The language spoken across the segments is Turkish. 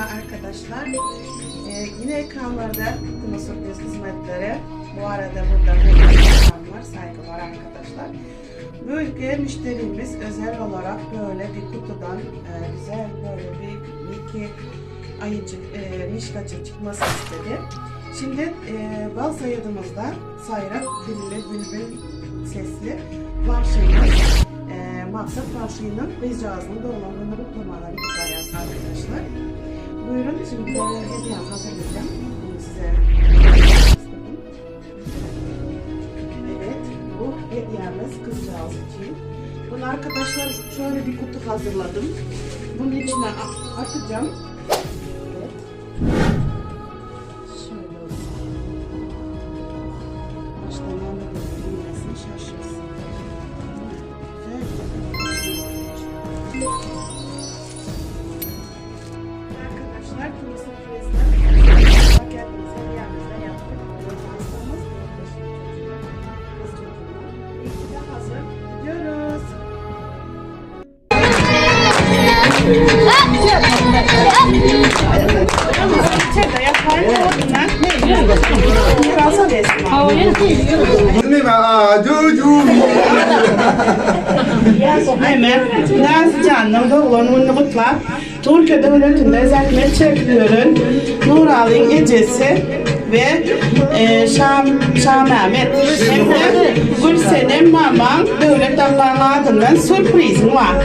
arkadaşlar. Yine ekranlarda Kına Sürpriz hizmetleri. Bu arada burada bir ekran var. Saygılar arkadaşlar. Bölge müşterimiz özel olarak böyle bir kutudan güzel böyle bir Mickey ayıcık, mişkaçı çıkması istedi. Şimdi bal sayıdığımızda sayrak dilli bülbül sesli vahşıyımız. Maksat vahşının bezcağızının dolandığını kutlamaları hikayesi arkadaşlar. Buyurun, şimdi hediye hazırlayacağım. Bunu size istedim. Evet, bu hediyemiz kızcağız için. Bunu arkadaşlar şöyle bir kutu hazırladım. Bunun içine atacağım. Evet. Şöyle olsun. Başlayan da bilmesin, şaşırsın. Arkadaşlar, Kına Sürpriz'den paketimizi hediyemizle yaptık. Hastamız kız çocuğuna. İyi ki de hazır. Gidiyoruz. İçeride yaparım oradan. Ne? Kalsa desin. Hemen Naz Can'ın doğumunu kutlar. Türkiye Devleti'nde özellikle çekiliyorum. Nural'ın gecesi ve Şah Mehmet. Hem de Gülsenem Mamam Devlet Dağları'nın adından sürprizim var.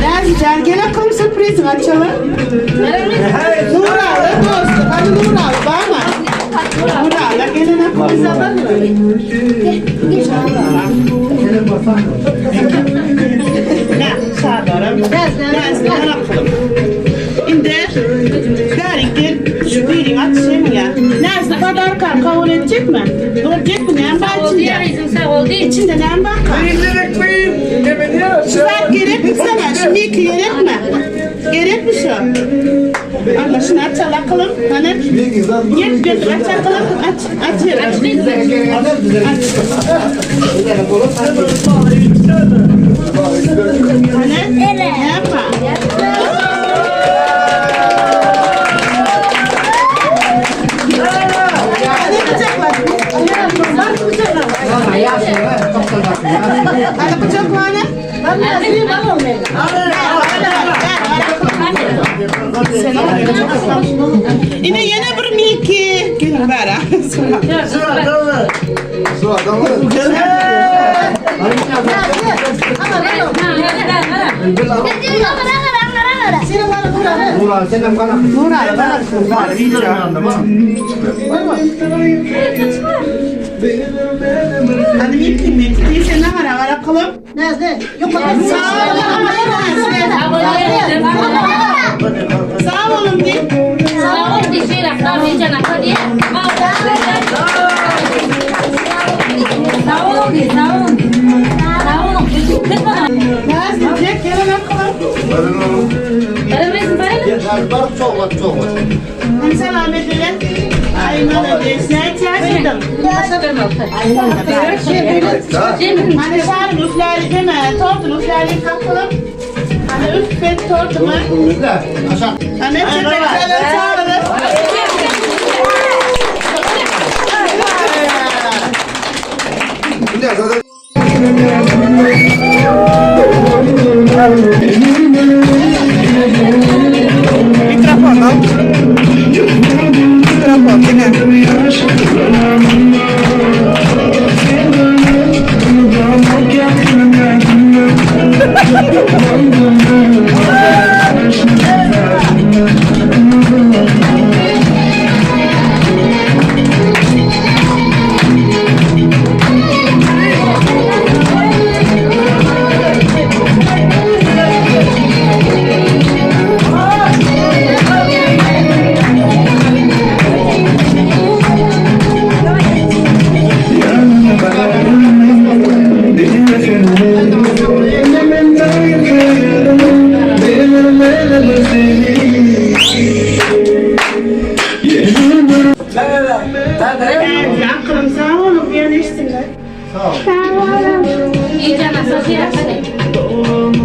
Naz Can gel bakalım sürprizini açalım. Nural'ı dostu. Hadi Nural'ı bağırma. Nural'la gelin bakalım. Sağlarım. Nazlı bırakalım. Şimdi gariptir şu birini açayım ya. Nazlı kadar kabul edecek mi? Olacak mı? Ne bakacağım? İçinde ne bakar? Güzel gerek mi sana? Şimdi iki gerek mi? Gerek mi şu? Allah şunu aç bakalım. Hani? Gel götür aç bakalım. Aç. Hani? Ne yapar? Ada bıçak mana? Ini yana bir Mickey. Gelin bara. Hadi Mickey mi? Sen ne var bakalım? Nerede? Yok Sağ olun de. Sağ olun de şey laflar diyeceksin hadi diye. Sağ olun de, sağ olun. Sağ olun. Kız bana. Nasıl diyecek? Gelin bakalım. Benim resim benim. Çok. Hani selamet öyle. Aynen öyle. Ne içersin? Hani şarkı üfleri değil mi? Tortun üfleri katalım. Hani üf ben tortumu. Hani çekelim çağırırız. Mikrofon al. Mikrofon Aklım sağ olun, bir yerleşsinler. Sağ olun. İyi canım, Safiye hadi.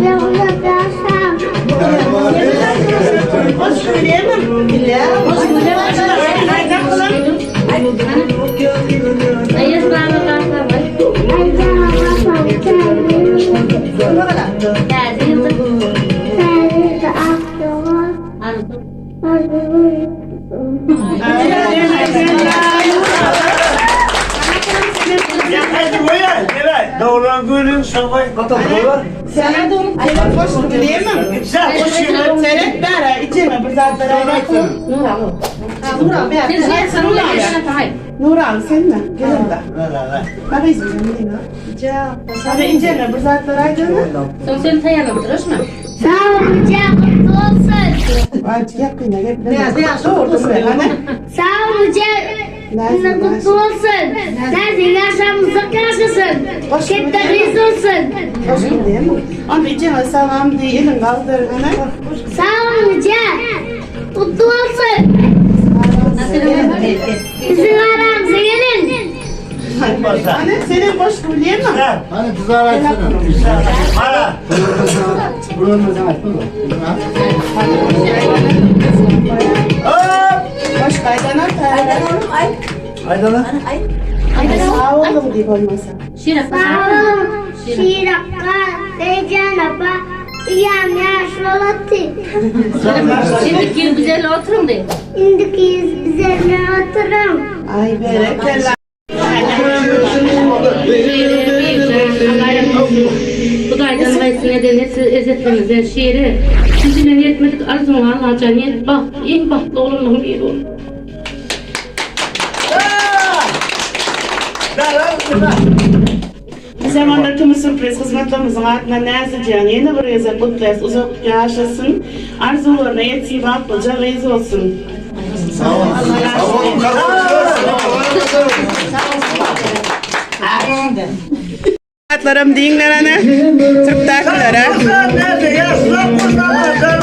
Yolda biraz sağ. Hoş söyleyemem. Hadi koyar. Evet. Doğulan gülün sabah katabı. Sana doğru telefon boş diyemem. Sen hoş geldin. Seyret bera içeme bir saat beraber yapalım. Nura be. Nuran sen mi? Gelin de. Ver. Bak izin Hadi inceme bir saat beraber Sen seni tayanamdırış mı? Sağlıcak kutlu olsun. Hadi yakına gel. Beyaz, Doğru söyle hani. Sağlıcak kutlu olsun. Nerede yaşamımızda yaşasın. Kepteriz olsun. Hoş geldin. Ama içeme salam diye elin kaldır hani. Sağlıcak kutlu olsun. Bizim aramıza gelin. Hani senin boş diyemem. Hani tuzağına açsana. Para. Buranın mesela açsana. Hop. Boş kaydana Aydana. Sağ olun diye olmasa. Şiraf. Sağ olun. Şirakka, Seycanapa, İyam yaş olatı. Şimdi gel güzel oturun de. İndiki üzerine oturun. Ay berekella. Kudaydan vaysine de nesi ezetlemizden şiiri. Sizinle yetmedik arzuma Allah'a niyet bak. En bahtlı olunun bir olur. Bir zamanlar tüm sürpriz hizmetlerimizin adına nazlıcan yeni bir yazı kutlayız. Uzak yaşasın. Arzularına yetsi baklıca reis olsun. Sağ olun. Sağ olun. Hatlarım dinlerine, Türk takılara. Nerede ya? Sıra kurtarlar.